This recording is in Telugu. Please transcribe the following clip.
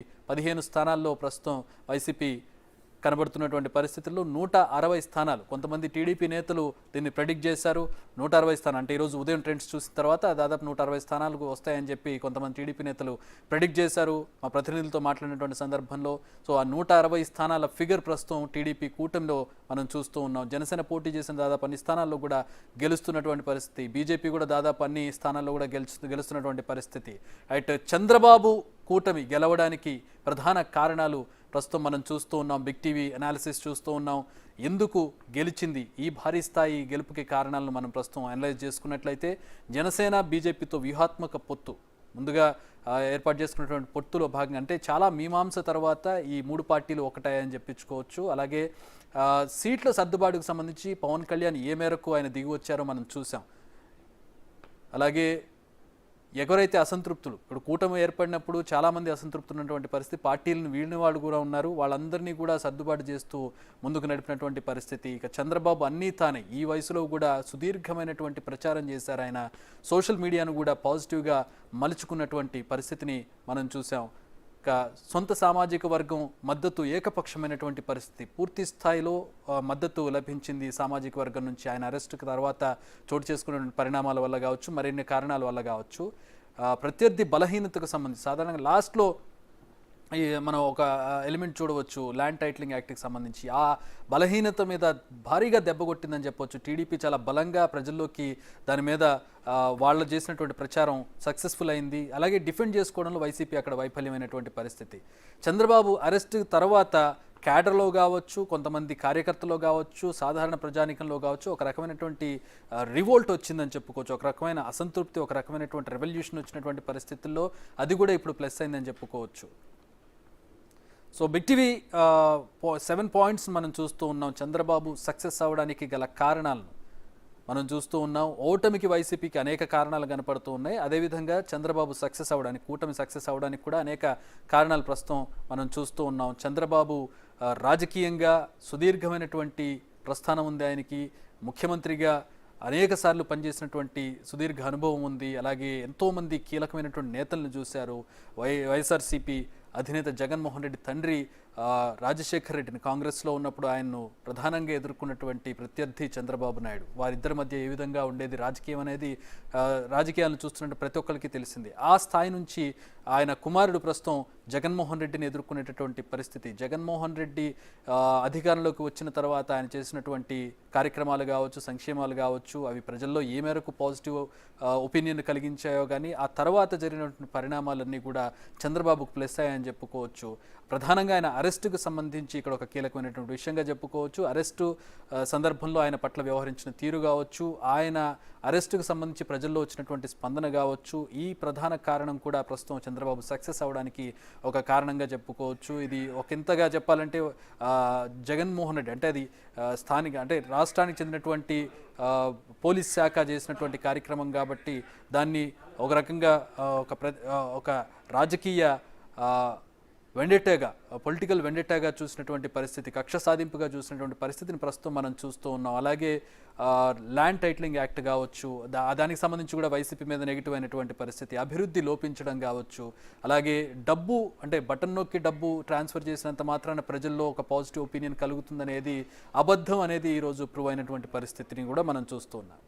15 స్థానాల్లో ప్రస్తుతం వైసీపీ కనబడుతున్నటువంటి పరిస్థితుల్లో 160 స్థానాలు కొంతమంది టీడీపీ నేతలు దీన్ని ప్రెడిక్ట్ చేశారు. 160 స్థానాలు అంటే ఈరోజు ఉదయం ట్రెండ్స్ చూసిన తర్వాత దాదాపు 160 స్థానాలకు వస్తాయని చెప్పి కొంతమంది టీడీపీ నేతలు ప్రెడిక్ట్ చేశారు. మా ప్రతినిధులతో మాట్లాడినటువంటి సందర్భంలో ఆ 160 స్థానాల ఫిగర్ ప్రస్తుతం టీడీపీ కూటమిలో మనం చూస్తూ ఉన్నాం. జనసేన పోటీ చేసిన దాదాపు అన్ని స్థానాల్లో కూడా గెలుస్తున్నటువంటి పరిస్థితి, బీజేపీ కూడా దాదాపు అన్ని స్థానాల్లో కూడా గెలుస్తున్నటువంటి పరిస్థితి. రైట్, చంద్రబాబు కూటమి గెలవడానికి ప్రధాన కారణాలు ప్రస్తుతం మనం చూస్తూ ఉన్నాం. బిగ్ టీవీ అనాలిసిస్ చూస్తూ ఉన్నాం. ఎందుకు గెలిచింది, ఈ భారీ స్థాయి గెలుపుకి కారణాలను మనం ప్రస్తుతం అనలైజ్ చేసుకున్నట్లయితే జనసేన బీజేపీతో వ్యూహాత్మక పొత్తు ముందుగా ఏర్పాటు చేసుకున్నటువంటి పొత్తులో భాగంగా అంటే చాలా మీమాంస తర్వాత ఈ మూడు పార్టీలు ఒకటాయని చెప్పించుకోవచ్చు. అలాగే సీట్ల సర్దుబాటుకు సంబంధించి పవన్ కళ్యాణ్ ఏ మేరకు ఆయన దిగి వచ్చారో మనం చూసాం. అలాగే ఎవరైతే అసంతృప్తులు, ఇప్పుడు కూటమి ఏర్పడినప్పుడు చాలామంది అసంతృప్తులు ఉన్నటువంటి పరిస్థితి, పార్టీలను వీడిన వాళ్ళు కూడా ఉన్నారు, వాళ్ళందరినీ కూడా సర్దుబాటు చేస్తూ ముందుకు నడిపినటువంటి పరిస్థితి. ఇక చంద్రబాబు అన్నీ తానే ఈ వయసులో కూడా సుదీర్ఘమైనటువంటి ప్రచారం చేశారు. ఆయన సోషల్ మీడియాను కూడా పాజిటివ్గా మలుచుకున్నటువంటి పరిస్థితిని మనం చూసాం. ఇక సొంత సామాజిక వర్గం మద్దతు ఏకపక్షమైనటువంటి పరిస్థితి, పూర్తి స్థాయిలో మద్దతు లభించింది సామాజిక వర్గం నుంచి. ఆయన అరెస్టుకు తర్వాత చోటు చేసుకున్న పరిణామాల వల్ల కావచ్చు, మరిన్ని కారణాల వల్ల కావచ్చు. ప్రత్యర్థి బలహీనతకు సంబంధించి సాధారణంగా లాస్ట్లో మనం ఒక ఎలిమెంట్ చూడవచ్చు, ల్యాండ్ టైటిలింగ్ యాక్ట్కి సంబంధించి ఆ బలహీనత మీద భారీగా దెబ్బ కొట్టిందని చెప్పొచ్చు. టీడీపీ చాలా బలంగా ప్రజల్లోకి దాని మీద వాళ్ళు చేసినటువంటి ప్రచారం సక్సెస్ఫుల్ అయింది. అలాగే డిఫెండ్ చేసుకోవడంలో వైసీపీ అక్కడ వైఫల్యమైనటువంటి పరిస్థితి. చంద్రబాబు అరెస్ట్ తర్వాత క్యాడర్లో కావచ్చు, కొంతమంది కార్యకర్తలో కావచ్చు, సాధారణ ప్రజానికంలో కావచ్చు ఒక రకమైనటువంటి రివోల్ట్ వచ్చిందని చెప్పుకోవచ్చు. ఒక రకమైన అసంతృప్తి, ఒక రకమైనటువంటి రెవల్యూషన్ వచ్చినటువంటి పరిస్థితుల్లో అది కూడా ఇప్పుడు ప్లస్ అయిందని చెప్పుకోవచ్చు. బిగ్ టీవీ 7 పాయింట్స్ మనం చూస్తూ ఉన్నాం. చంద్రబాబు సక్సెస్ అవ్వడానికి గల కారణాలను మనం చూస్తూ ఉన్నాం. ఓటమికి వైసీపీకి అనేక కారణాలు కనపడుతూ ఉన్నాయి. అదేవిధంగా చంద్రబాబు సక్సెస్ అవ్వడానికి, కూటమి సక్సెస్ అవ్వడానికి కూడా అనేక కారణాలు ప్రస్తుతం మనం చూస్తూ ఉన్నాం. చంద్రబాబు రాజకీయంగా సుదీర్ఘమైనటువంటి ప్రస్థానం ఉంది. ఆయనకి ముఖ్యమంత్రిగా అనేక సార్లు పనిచేసినటువంటి సుదీర్ఘ అనుభవం ఉంది. అలాగే ఎంతోమంది కీలకమైనటువంటి నేతలను చూశారు. వైఎస్ఆర్సీపీ అధినేత జగన్మోహన్ రెడ్డి తండ్రి రాజశేఖర్ రెడ్డిని కాంగ్రెస్లో ఉన్నప్పుడు ఆయన్ను ప్రధానంగా ఎదుర్కొన్నటువంటి ప్రత్యర్థి చంద్రబాబు నాయుడు. వారిద్దరి మధ్య ఏ విధంగా ఉండేది రాజకీయం అనేది రాజకీయాలను చూస్తున్నట్టు ప్రతి ఒక్కరికి తెలిసింది. ఆ స్థాయి నుంచి ఆయన కుమారుడు ప్రస్తుతం జగన్మోహన్ రెడ్డిని ఎదుర్కొనేటటువంటి పరిస్థితి. జగన్మోహన్ రెడ్డి అధికారంలోకి వచ్చిన తర్వాత ఆయన చేసినటువంటి కార్యక్రమాలు కావచ్చు, సంక్షేమాలు కావచ్చు, అవి ప్రజల్లో ఏ మేరకు పాజిటివ్ ఒపీనియన్ కలిగించాయో కానీ ఆ తర్వాత జరిగినటువంటి పరిణామాలన్నీ కూడా చంద్రబాబుకు ప్లస్ అయ్యాయని చెప్పుకోవచ్చు. ప్రధానంగా ఆయన అరెస్టుకు సంబంధించి ఇక్కడ ఒక కీలకమైనటువంటి విషయంగా చెప్పుకోవచ్చు. అరెస్టు సందర్భంలో ఆయన పట్ల వ్యవహరించిన తీరు కావచ్చు, ఆయన అరెస్టుకు సంబంధించి ప్రజల్లో వచ్చినటువంటి స్పందన కావచ్చు, ఈ ప్రధాన కారణం కూడా ప్రస్తుతం చంద్రబాబు సక్సెస్ అవ్వడానికి ఒక కారణంగా చెప్పుకోవచ్చు. ఇది ఒకంతగా చెప్పాలంటే జగన్మోహన్ రెడ్డి అంటే అది స్థానిక అంటే రాష్ట్రానికి చెందినటువంటి పోలీస్ శాఖ చేసినటువంటి కార్యక్రమం కాబట్టి దాన్ని ఒక రకంగా ఒక రాజకీయ వెండెటాగా, పొలిటికల్ వెండెటాగా చూసినటువంటి పరిస్థితి, కక్ష సాధింపుగా చూసినటువంటి పరిస్థితిని ప్రస్తుతం మనం చూస్తూ ఉన్నాం. అలాగే ల్యాండ్ టైటిలింగ్ యాక్ట్ కావచ్చు, దానికి సంబంధించి కూడా వైసీపీ మీద నెగిటివ్ అయినటువంటి పరిస్థితి, అభివృద్ధి లోపించడం కావచ్చు, అలాగే డబ్బు అంటే బటన్ నొక్కి డబ్బు ట్రాన్స్ఫర్ చేసినంత మాత్రాన ప్రజల్లో ఒక పాజిటివ్ ఒపీనియన్ కలుగుతుందనేది అబద్ధం అనేది ఈరోజు ప్రూవ్ అయినటువంటి పరిస్థితిని కూడా మనం చూస్తూ ఉన్నాం.